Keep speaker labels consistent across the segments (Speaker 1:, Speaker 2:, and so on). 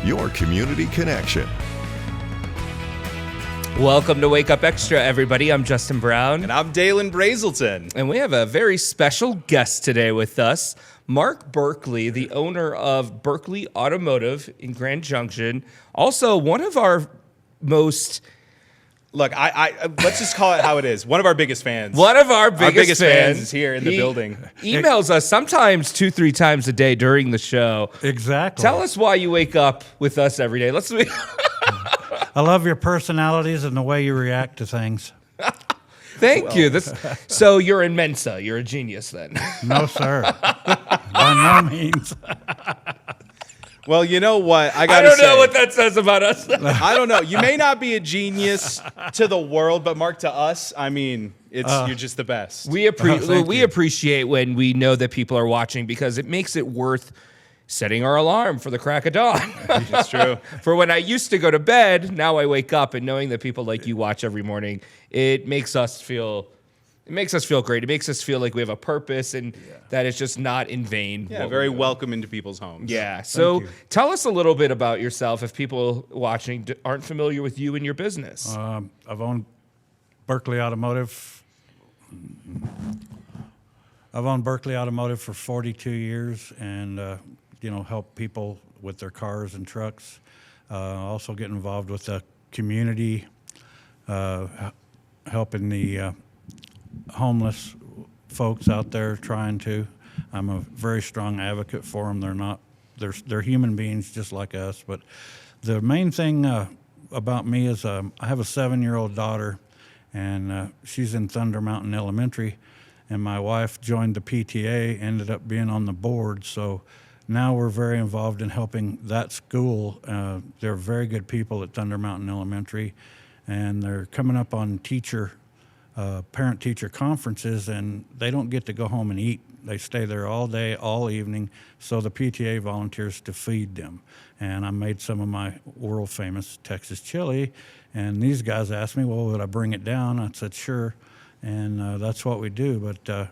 Speaker 1: your community connection.
Speaker 2: Welcome to Wake Up Extra, everybody. I'm Justin Brown.
Speaker 3: And I'm Dalen Brazelton.
Speaker 2: And we have a very special guest today with us, Mark Berkeley, the owner of Berkeley Automotive in Grand Junction. Also, one of our most...
Speaker 3: Look, I let's just call it how it is. One of our biggest fans.
Speaker 2: One of our biggest
Speaker 3: fans is here in the building.
Speaker 2: Emails us sometimes 2-3 times a day during the show.
Speaker 4: Exactly.
Speaker 2: Tell us why you wake up with us every day.
Speaker 4: I love your personalities and the way you react to things.
Speaker 2: Thank you. So you're in Mensa. You're a genius then.
Speaker 4: No, sir. By no means.
Speaker 3: Well, you know what? I
Speaker 2: don't know what that says about us.
Speaker 3: I don't know. You may not be a genius to the world, but Mark, to us, I mean, you're just the best.
Speaker 2: We appreciate when we know that people are watching because it makes it worth setting our alarm for the crack of dawn.
Speaker 3: It's true.
Speaker 2: For when I used to go to bed, now I wake up and knowing that people like you watch every morning, it makes us feel great. It makes us feel like we have a purpose and that it's just not in vain.
Speaker 3: Yeah, very welcome into people's homes.
Speaker 2: Yeah. So tell us a little bit about yourself if people watching aren't familiar with you and your business.
Speaker 4: I've owned Berkeley Automotive. I've owned Berkeley Automotive for 42 years and, help people with their cars and trucks. Also get involved with the community, helping the homeless folks out there I'm a very strong advocate for them. They're human beings just like us. But the main thing about me is I have a 7-year-old daughter, and she's in Thunder Mountain Elementary, and my wife joined the PTA, ended up being on the board. So now we're very involved in helping that school. They're very good people at Thunder Mountain Elementary, and they're coming up on parent-teacher conferences, and they don't get to go home and eat. They stay there all day, all evening, so the PTA volunteers to feed them. And I made some of my world-famous Texas chili, and these guys asked me, well, would I bring it down? I said, sure, and that's what we do. But,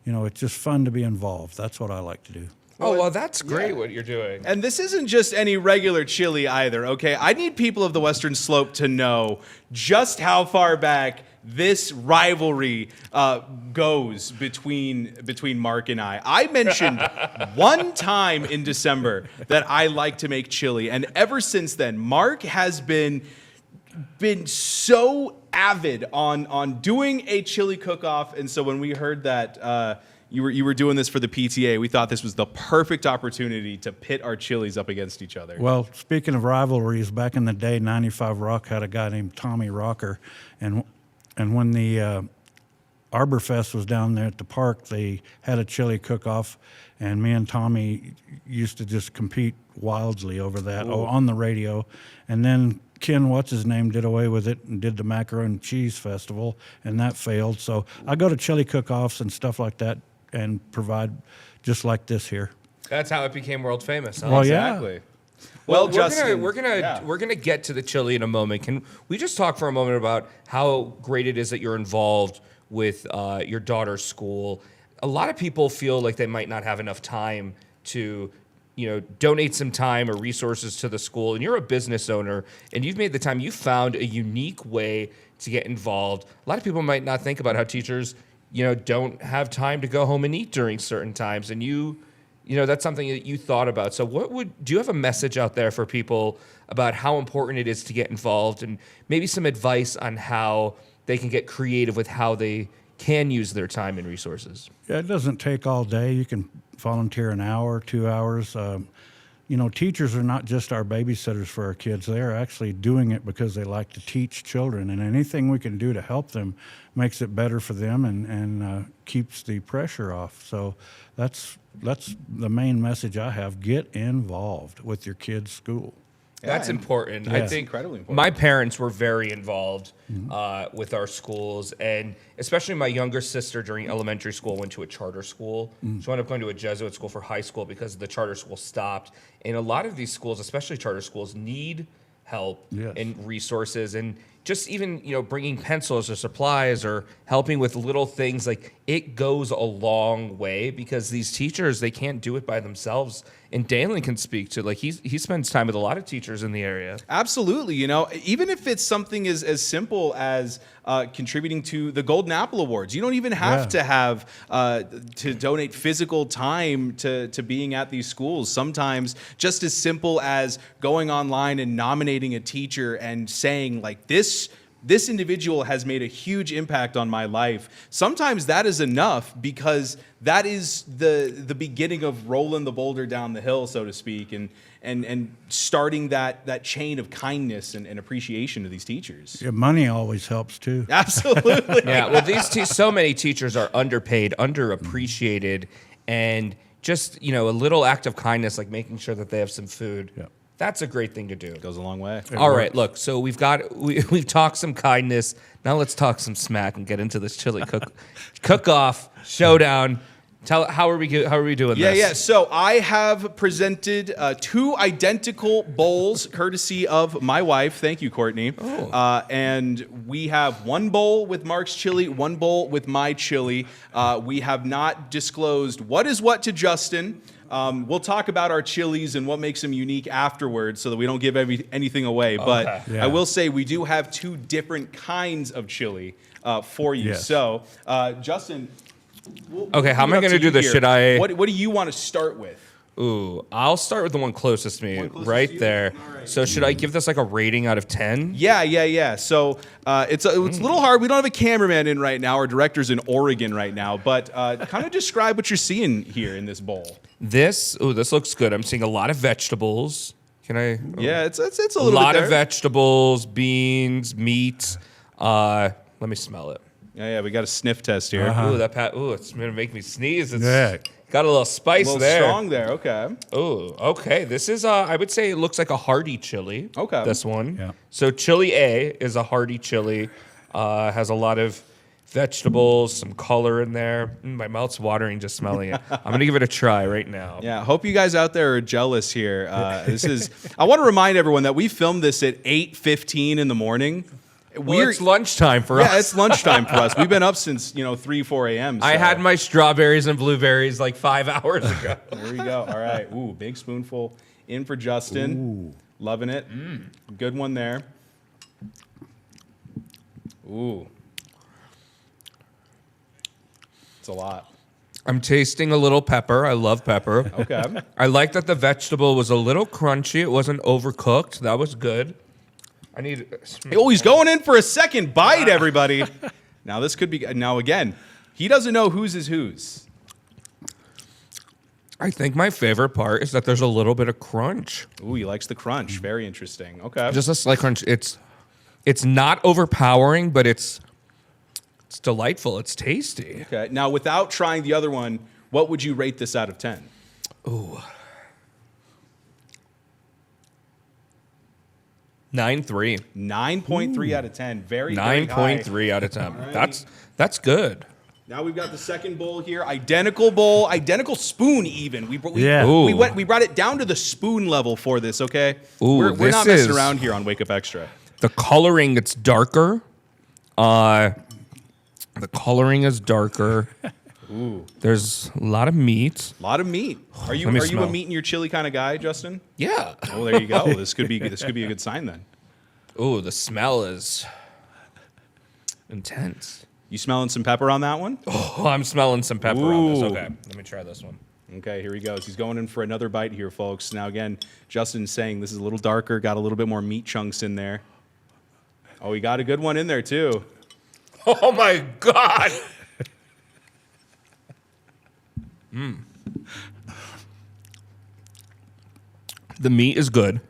Speaker 4: it's just fun to be involved. That's what I like to do.
Speaker 2: Oh, well, that's great what you're doing.
Speaker 3: And this isn't just any regular chili either, okay? I need people of the Western Slope to know just how far back this rivalry goes between Mark and I. I mentioned one time in December that I like to make chili, and ever since then, Mark has been so avid on doing a chili cook-off, and so when we heard that you were doing this for the PTA, we thought this was the perfect opportunity to pit our chilies up against each other.
Speaker 4: Well, speaking of rivalries, back in the day, 95 Rock had a guy named Tommy Rocker, and when the Arbor Fest was down there at the park, they had a chili cook-off, and me and Tommy used to just compete wildly over that on the radio. And then Ken, what's-his-name, did away with it and did the Macaroni and Cheese Festival, and that failed. So I go to chili cook-offs and stuff like that and provide just like this here.
Speaker 2: That's how it became world famous. Huh?
Speaker 4: Well,
Speaker 3: Exactly.
Speaker 4: yeah.
Speaker 2: Well,
Speaker 3: Justin,
Speaker 2: we're gonna get to the chili in a moment. Can we just talk for a moment about how great it is that you're involved with your daughter's school? A lot of people feel like they might not have enough time to, donate some time or resources to the school. And you're a business owner, and you've made the time. You found a unique way to get involved. A lot of people might not think about how teachers, don't have time to go home and eat during certain times, and that's something that you thought about. So do you have a message out there for people about how important it is to get involved and maybe some advice on how they can get creative with how they can use their time and resources?
Speaker 4: Yeah, it doesn't take all day. You can volunteer an hour, 2 hours. Teachers are not just our babysitters for our kids. They are actually doing it because they like to teach children, and anything we can do to help them makes it better for them and keeps the pressure off. So that's the main message I have. Get involved with your kids' school.
Speaker 2: That's important.
Speaker 4: Yeah.
Speaker 2: I think
Speaker 3: incredibly important.
Speaker 2: my parents were very involved with our schools, and especially my younger sister during elementary school went to a charter school. She ended up going to a Jesuit school for high school because the charter school stopped. And a lot of these schools, especially charter schools, need help
Speaker 4: Yes.
Speaker 2: and resources. And just even, bringing pencils or supplies or helping with little things, like it goes a long way because these teachers, they can't do it by themselves. And Dalen can speak to, like, he spends time with a lot of teachers in the area.
Speaker 3: Absolutely. Even if it's something as simple as contributing to the Golden Apple Awards, you don't even have to have to donate physical time to being at these schools. Sometimes just as simple as going online and nominating a teacher and saying, like, this individual has made a huge impact on my life. Sometimes that is enough because that is the beginning of rolling the boulder down the hill, so to speak, and starting that chain of kindness and appreciation to these teachers.
Speaker 4: Yeah, money always helps too.
Speaker 3: Absolutely.
Speaker 2: Yeah, well, so many teachers are underpaid, underappreciated, and just, a little act of kindness, like making sure that they have some food.
Speaker 4: Yeah.
Speaker 2: That's a great thing to do.
Speaker 3: Goes a long way.
Speaker 2: All right, look. So we've talked some kindness. Now let's talk some smack and get into this chili cook-off showdown. How are we doing this?
Speaker 3: Yeah. So I have presented 2 identical bowls, courtesy of my wife. Thank you, Courtney. And we have 1 bowl with Mark's chili, 1 bowl with my chili. We have not disclosed what is what to Justin. We'll talk about our chilies and what makes them unique afterwards so that we don't give anything away. But
Speaker 4: Yeah.
Speaker 3: I will say we do have 2 different kinds of chili for you.
Speaker 4: Yes.
Speaker 3: So, Justin.
Speaker 2: Okay, how am I
Speaker 3: going
Speaker 2: gonna do this? Should I-
Speaker 3: What do you want to start with?
Speaker 2: Ooh, I'll start with the one closest to me, right there. So should I give this like a rating out of 10?
Speaker 3: Yeah. So it's a little hard. We don't have a cameraman in right now. Our director's in Oregon right now. But kind of describe what you're seeing here in this bowl.
Speaker 2: This looks good. I'm seeing a lot of vegetables. Can I?
Speaker 3: Yeah, it's a
Speaker 2: A
Speaker 3: little
Speaker 2: lot
Speaker 3: bit
Speaker 2: of
Speaker 3: there.
Speaker 2: vegetables, beans, meat. Let me smell it.
Speaker 3: Yeah, we got a sniff test here.
Speaker 2: Ooh, it's gonna make me sneeze. It's
Speaker 4: Yeah.
Speaker 2: got a little
Speaker 3: A
Speaker 2: spice
Speaker 3: little
Speaker 2: there.
Speaker 3: strong there. Okay.
Speaker 2: Oh, okay. This is I would say it looks like a hearty chili.
Speaker 3: Okay.
Speaker 2: This one.
Speaker 4: Yeah.
Speaker 2: So chili A is a hearty chili. Has a lot of vegetables, some color in there. My mouth's watering just smelling it. I'm gonna give it a try right now.
Speaker 3: Yeah, hope you guys out there are jealous here. I want to remind everyone that we filmed this at 8:15 in the morning.
Speaker 2: Well, it's lunchtime for
Speaker 3: Yeah,
Speaker 2: us.
Speaker 3: it's lunchtime for us. We've been up since 3, 4 a.m.
Speaker 2: I
Speaker 3: so-
Speaker 2: had my strawberries and blueberries like 5 hours ago.
Speaker 3: There we go. All right. Ooh, big spoonful in for Justin. Loving it. Good one there. Ooh. It's a lot.
Speaker 2: I'm tasting a little pepper. I love pepper.
Speaker 3: Okay.
Speaker 2: I like that the vegetable was a little crunchy. It wasn't overcooked. That was good. I need.
Speaker 3: Oh, he's going in for a second bite, everybody. Now, this could be. Now, again, he doesn't know whose is whose.
Speaker 2: I think my favorite part is that there's a little bit of crunch.
Speaker 3: Ooh, he likes the crunch. Very interesting. Okay.
Speaker 2: Just a slight crunch. It's not overpowering, but it's delightful. It's tasty.
Speaker 3: Okay. Now, without trying the other one, what would you rate this out of 10?
Speaker 2: Ooh. 9.3.
Speaker 3: 9.3 out of 10. Very, very high.
Speaker 2: 9.3 out of 10.
Speaker 3: Alrighty.
Speaker 2: That's good.
Speaker 3: Now we've got the second bowl here. Identical bowl, identical spoon even. We
Speaker 4: Yeah.
Speaker 2: Ooh.
Speaker 3: we brought it down to the spoon level for this, okay?
Speaker 2: Ooh,
Speaker 3: we're
Speaker 2: this
Speaker 3: not messing
Speaker 2: is-
Speaker 3: around here on Wake Up Extra.
Speaker 2: The coloring, it's darker. The coloring is darker.
Speaker 3: Ooh.
Speaker 2: There's a lot of meat.
Speaker 3: A lot of meat. Are you
Speaker 2: Let me
Speaker 3: a
Speaker 2: smell.
Speaker 3: meat in your chili kind of guy, Justin?
Speaker 2: Yeah.
Speaker 3: Oh, there you go. This could be a good sign then.
Speaker 2: Ooh, the smell is intense.
Speaker 3: You smelling some pepper on that one?
Speaker 2: Oh, I'm smelling some pepper on this.
Speaker 3: Ooh.
Speaker 2: Okay, let me try this one.
Speaker 3: Okay, here he goes. He's going in for another bite here, folks. Now again, Justin's saying this is a little darker, got a little bit more meat chunks in there. Oh, he got a good one in there too.
Speaker 2: Oh my God. The meat is good.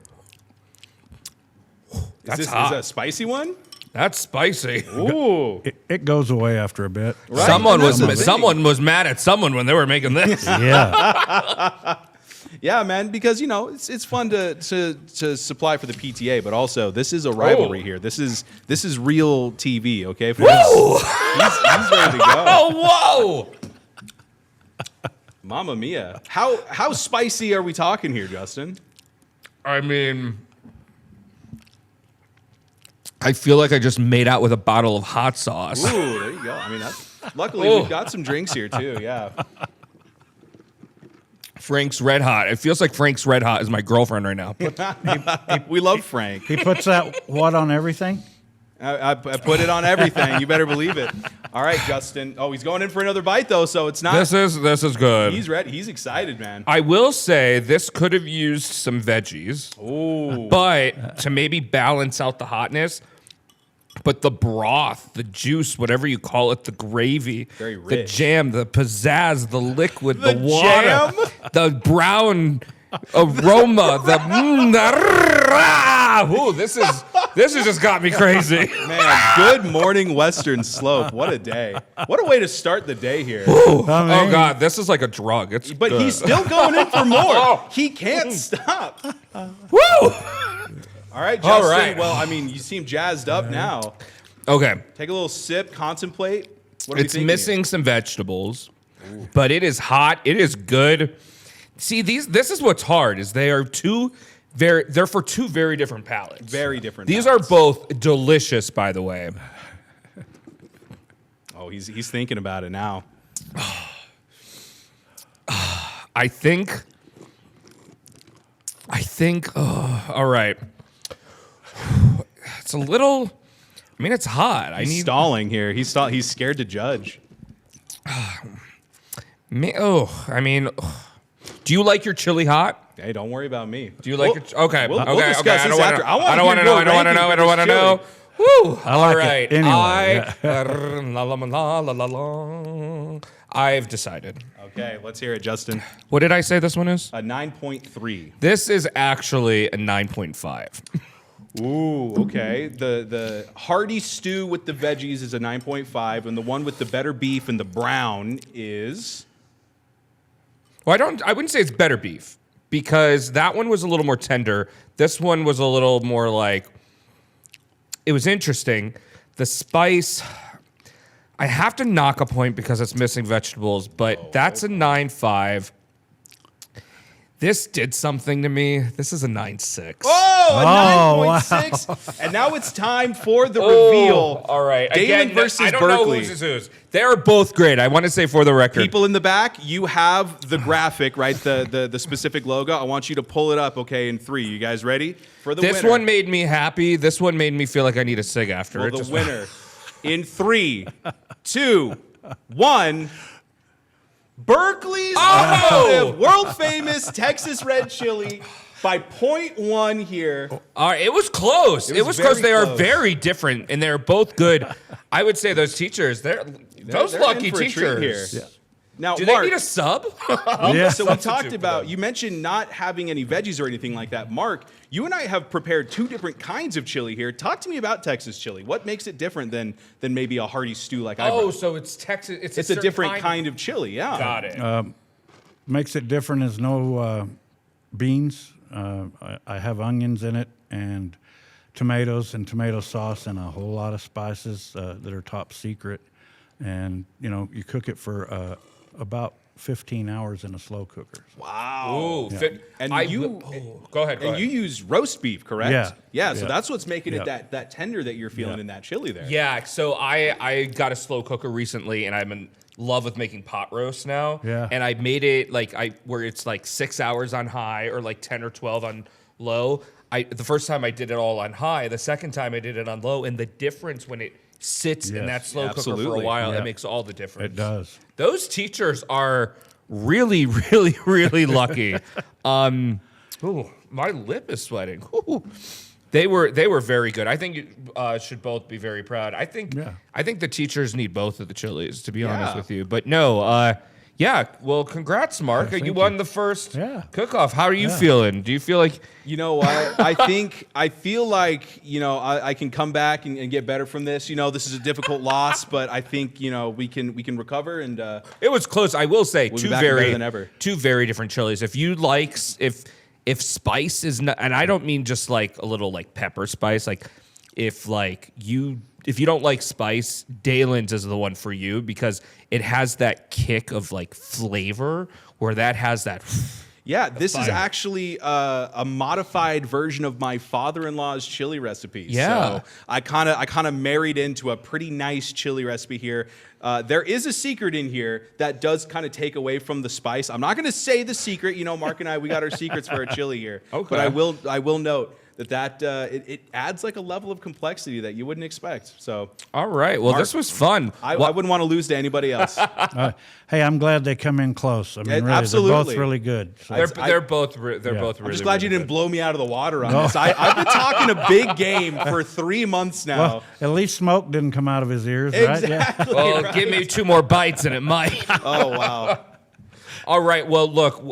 Speaker 2: That's
Speaker 3: Is
Speaker 2: hot.
Speaker 3: that a spicy one?
Speaker 2: That's spicy.
Speaker 3: Ooh.
Speaker 4: It goes away after a bit.
Speaker 3: Right,
Speaker 2: Someone
Speaker 3: that's the thing.
Speaker 2: was mad at someone when they were making this.
Speaker 4: Yeah.
Speaker 3: Yeah, man, because it's fun to supply for the PTA, but also this is a rivalry here. This is real TV, okay? He's ready to go.
Speaker 2: Oh, whoa!
Speaker 3: Mamma mia. How spicy are we talking here, Justin?
Speaker 2: I mean, I feel like I just made out with a bottle of hot sauce.
Speaker 3: Ooh, there you go. I mean, luckily we've got some drinks here too. Yeah.
Speaker 2: Frank's Red Hot. It feels like Frank's Red Hot is my girlfriend right now.
Speaker 3: We love Frank.
Speaker 4: He puts that what on everything?
Speaker 3: I put it on everything. You better believe it. All right, Justin. Oh, he's going in for another bite though, so it's not.
Speaker 2: This is good.
Speaker 3: He's ready. He's excited, man.
Speaker 2: I will say this could have used some veggies,
Speaker 3: Ooh.
Speaker 2: but to maybe balance out the hotness. But the broth, the juice, whatever you call it, the gravy,
Speaker 3: Very
Speaker 2: the
Speaker 3: rich.
Speaker 2: jam, the pizzazz, the liquid, the,
Speaker 3: The
Speaker 2: water,
Speaker 3: jam?
Speaker 2: the brown aroma, ooh, this has just got me crazy.
Speaker 3: Man, good morning, Western Slope. What a day. What a way to start the day here.
Speaker 2: Oh God, this is like a drug. It's
Speaker 3: But
Speaker 2: good.
Speaker 3: he's still going in for more. He can't stop.
Speaker 2: Woo!
Speaker 3: All right, Justin.
Speaker 2: All right.
Speaker 3: Well, I mean, you seem jazzed up now.
Speaker 2: Okay,
Speaker 3: Take a little sip, contemplate. What are we
Speaker 2: it's
Speaker 3: thinking
Speaker 2: missing some vegetables, but it is hot. It is good. See, this is what's hard is they're for two very different palates.
Speaker 3: Very different
Speaker 2: These
Speaker 3: palates.
Speaker 2: are both delicious, by the way.
Speaker 3: Oh, he's thinking about it now.
Speaker 2: I think. All right. It's a little. I mean, it's hot. I
Speaker 3: He's
Speaker 2: need.
Speaker 3: stalling here. He's scared to judge.
Speaker 2: I mean, do you like your chili hot?
Speaker 3: Hey, don't worry about me.
Speaker 2: Do you like
Speaker 3: We'll-
Speaker 2: your? Okay.
Speaker 3: we'll
Speaker 2: okay.
Speaker 3: discuss
Speaker 2: Okay. I
Speaker 3: this
Speaker 2: don't
Speaker 3: after.
Speaker 2: want to.
Speaker 3: I
Speaker 2: I don't want to know. I don't want to know. I don't want to know. Woo!
Speaker 4: I like
Speaker 2: All
Speaker 4: it
Speaker 2: right.
Speaker 4: anyway,
Speaker 2: La, la, la, la, la, la. I've decided.
Speaker 3: Okay, let's hear it, Justin.
Speaker 2: What did I say this one is?
Speaker 3: A 9.3.
Speaker 2: This is actually a 9.5.
Speaker 3: Ooh, okay. The hearty stew with the veggies is a 9.5, and the one with the better beef and the brown is.
Speaker 2: Well, I wouldn't say it's better beef because that one was a little more tender. This one was a little more like, it was interesting. The spice, I have to knock a point because it's missing vegetables, but that's a 9.5. This did something to me. This is a 9.6.
Speaker 3: Oh, a
Speaker 4: Oh,
Speaker 3: 9.6. And now it's time for the reveal.
Speaker 2: All right.
Speaker 3: Dalen
Speaker 2: Again,
Speaker 3: versus
Speaker 2: I don't know
Speaker 3: Berkeley.
Speaker 2: whose is whose. They are both great. I want to say for the record.
Speaker 3: People in the back, you have the graphic, right? The specific logo. I want you to pull it up, okay, in 3. You guys ready? For the
Speaker 2: This
Speaker 3: winner.
Speaker 2: one made me happy. This one made me feel like I need a cig after
Speaker 3: Well,
Speaker 2: it.
Speaker 3: the
Speaker 2: Just-
Speaker 3: winner in 3, 2, 1. Berkeley's world famous Texas red chili by 0.1 here.
Speaker 2: All right, it was close. It was close.
Speaker 3: very
Speaker 2: They are
Speaker 3: close.
Speaker 2: very different, and they're both good. I would say those teachers, those
Speaker 3: They're
Speaker 2: lucky
Speaker 3: in for a treat
Speaker 2: teachers.
Speaker 3: here. Now,
Speaker 2: Do
Speaker 3: Mark,
Speaker 2: they need a sub?
Speaker 4: Yeah.
Speaker 3: so we
Speaker 2: Substitute
Speaker 3: talked
Speaker 2: for
Speaker 3: about,
Speaker 2: them.
Speaker 3: you mentioned not having any veggies or anything like that. Mark, you and I have prepared 2 different kinds of chili here. Talk to me about Texas chili. What makes it different than maybe a hearty stew like I
Speaker 2: Oh,
Speaker 3: brought?
Speaker 2: so it's Texas. It's
Speaker 3: It's a different kind of chili, yeah.
Speaker 2: Got it.
Speaker 4: Makes it different is no beans. I have onions in it and tomatoes and tomato sauce and a whole lot of spices that are top secret. And, you cook it for about 15 hours in a slow cooker.
Speaker 3: Wow.
Speaker 2: Ooh,
Speaker 3: And
Speaker 2: go ahead.
Speaker 3: And you use roast beef, correct?
Speaker 4: Yeah.
Speaker 3: Yeah, so
Speaker 4: Yeah.
Speaker 3: that's what's making it
Speaker 4: Yeah.
Speaker 3: that tender that you're feeling
Speaker 4: Yeah.
Speaker 3: in that chili there.
Speaker 2: Yeah, so I got a slow cooker recently, and I'm in love with making pot roast now.
Speaker 4: Yeah.
Speaker 2: And I made it where it's like 6 hours on high or like 10 or 12 on low. The first time I did it all on high. The second time I did it on low, and the difference when it sits in
Speaker 4: Yes.
Speaker 2: that slow cooker for a
Speaker 3: Absolutely.
Speaker 2: while,
Speaker 4: Yeah.
Speaker 2: it makes all the difference.
Speaker 4: It does.
Speaker 2: Those teachers are really, really, really lucky. Ooh, my lip is sweating. Ooh. They were very good. I think you should both be very proud. I think the teachers need both of the chilies, to be honest
Speaker 3: Yeah.
Speaker 2: with you. But no, yeah. Well, congrats, Mark. You won the first cook-off. How are you feeling? Do you feel like
Speaker 3: You know what? I feel like, I can come back and get better from this. This is a difficult loss, but I think, we can recover and
Speaker 2: it was close? I will say
Speaker 3: We'll be back better than ever.
Speaker 2: two very different chilies. If you like if spice is not, and I don't mean just like a little like pepper spice, like if you don't like spice, Dalen's is the one for you because it has that kick of like flavor where that has that.
Speaker 3: Yeah, this is actually a modified version of my father-in-law's chili recipe.
Speaker 2: Yeah.
Speaker 3: So I kind of married into a pretty nice chili recipe here. There is a secret in here that does kind of take away from the spice. I'm not going to say the secret. You know, Mark and I, we got our secrets for our chili here.
Speaker 2: Okay.
Speaker 3: But I will note that it adds like a level of complexity that you wouldn't expect. So
Speaker 2: All right. Well,
Speaker 3: Mark,
Speaker 2: this was fun.
Speaker 3: I wouldn't want to lose to anybody else.
Speaker 4: Hey, I'm glad they come in close. I mean,
Speaker 3: Yeah,
Speaker 4: really,
Speaker 3: absolutely.
Speaker 4: they're both really good. So.
Speaker 2: They're both really.
Speaker 3: I'm just glad you
Speaker 2: really
Speaker 3: didn't blow me out of the water on this. I've been talking a big game for 3 months now.
Speaker 4: Well, at least smoke didn't come out of his ears, right? Yeah.
Speaker 3: Exactly.
Speaker 2: Well,
Speaker 3: right.
Speaker 2: give me 2 more bites and it might.
Speaker 3: Oh wow.
Speaker 2: All right. Well, look,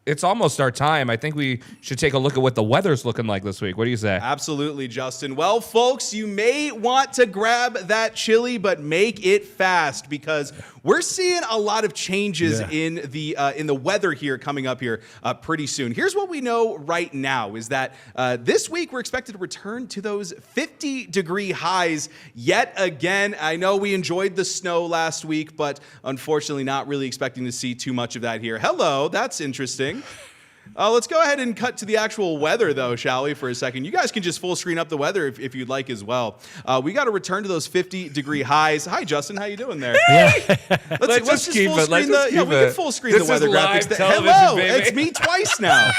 Speaker 2: it's almost our time. I think we should take a look at what the weather's looking like this week. What do you say?
Speaker 3: Absolutely, Justin. Well, folks, you may want to grab that chili, but make it fast because we're seeing a lot of changes in the weather here coming up here pretty soon. Here's what we know right now is that this week we're expected to return to those 50-degree highs yet again. I know we enjoyed the snow last week, but unfortunately not really expecting to see too much of that here. Hello, that's interesting. Let's go ahead and cut to the actual weather, though, shall we, for a second? You guys can just full screen up the weather if you'd like as well. We got to return to those 50-degree highs. Hi, Justin. How you doing there? Let's just
Speaker 2: keep
Speaker 3: full
Speaker 2: it. Let's
Speaker 3: screen
Speaker 2: just
Speaker 3: the. Yeah,
Speaker 2: keep
Speaker 3: we
Speaker 2: it.
Speaker 3: can full screen
Speaker 2: This
Speaker 3: the weather
Speaker 2: is live
Speaker 3: graphics.
Speaker 2: television,
Speaker 3: Hello,
Speaker 2: baby.
Speaker 3: it's me twice now.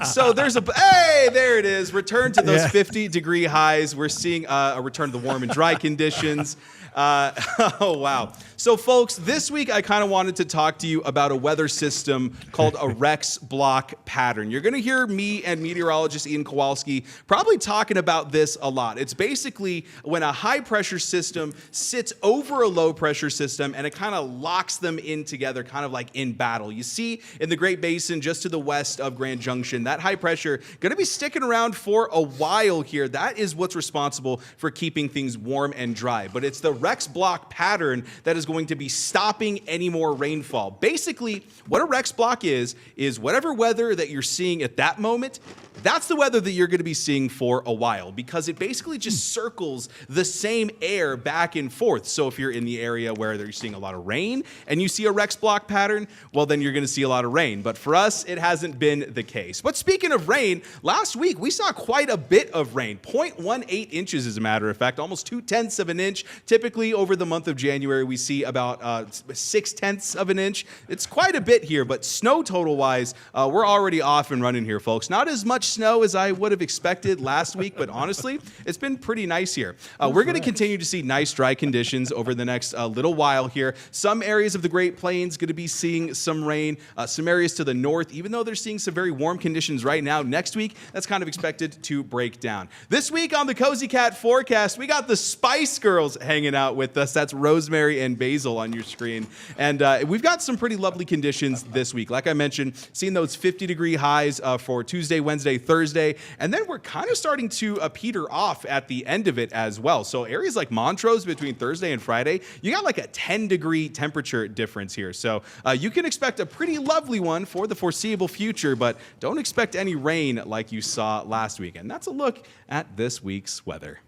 Speaker 3: So there's hey, there it is. Return to those 50-degree highs. We're seeing a return to the warm and dry conditions. Oh, wow. So, folks, this week I kind of wanted to talk to you about a weather system called a Rex block pattern. You're going to hear me and meteorologist Ian Kowalski probably talking about this a lot. It's basically when a high-pressure system sits over a low-pressure system and it kind of locks them in together, kind of like in battle. You see in the Great Basin just to the west of Grand Junction, that high pressure going to be sticking around for a while here. That is what's responsible for keeping things warm and dry. But it's the Rex block pattern that is going to be stopping any more rainfall. Basically, what a Rex block is whatever weather that you're seeing at that moment, that's the weather that you're going to be seeing for a while because it basically just circles the same air back and forth. So if you're in the area where you're seeing a lot of rain and you see a Rex block pattern, well, then you're going to see a lot of rain. But for us, it hasn't been the case. But speaking of rain, last week we saw quite a bit of rain, 0.18 inches as a matter of fact, almost 0.2 of an inch. Typically over the month of January, we see about 0.6 of an inch. It's quite a bit here, but snow total wise, we're already off and running here, folks. Not as much snow as I would have expected last week, but honestly, it's been pretty nice here. We're going to continue to see nice dry conditions over the next little while here. Some areas of the Great Plains going to be seeing some rain. Some areas to the north, even though they're seeing some very warm conditions right now, next week, that's kind of expected to break down. This week on the Cozy Cat forecast, we got the Spice Girls hanging out with us. That's Rosemary and Basil on your screen. And we've got some pretty lovely conditions this week. Like I mentioned, seeing those 50-degree highs for Tuesday, Wednesday, Thursday. And then we're kind of starting to peter off at the end of it as well. So areas like Montrose between Thursday and Friday, you got like a 10-degree temperature difference here. So you can expect a pretty lovely one for the foreseeable future, but don't expect any rain like you saw last week. And that's a look at this week's weather.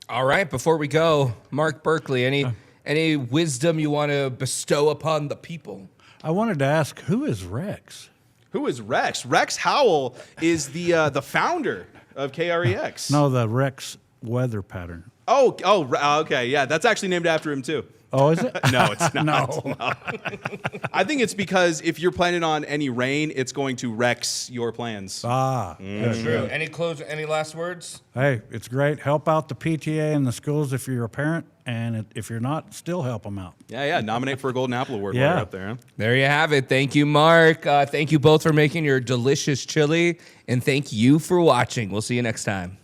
Speaker 2: All right. Before we go, Mark Berkeley, any wisdom you want to bestow upon the people?
Speaker 4: I wanted to ask, who is Rex?
Speaker 3: Who is Rex? Rex Howell is the founder of KREX.
Speaker 4: No, the Rex weather pattern.
Speaker 3: Okay, yeah, that's actually named after him too.
Speaker 4: Oh, is it?
Speaker 3: No, it's not.
Speaker 4: No.
Speaker 3: I think it's because if you're planning on any rain, it's going to Rex your plans.
Speaker 2: That's true. Any last words?
Speaker 4: Hey, it's great. Help out the PTA and the schools if you're a parent, and if you're not, still help them out.
Speaker 3: Yeah. Nominate for a Golden Apple Award while
Speaker 4: Yeah.
Speaker 3: you're up there. Huh?
Speaker 2: There you have it. Thank you, Mark. Thank you both for making your delicious chili, and thank you for watching. We'll see you next time.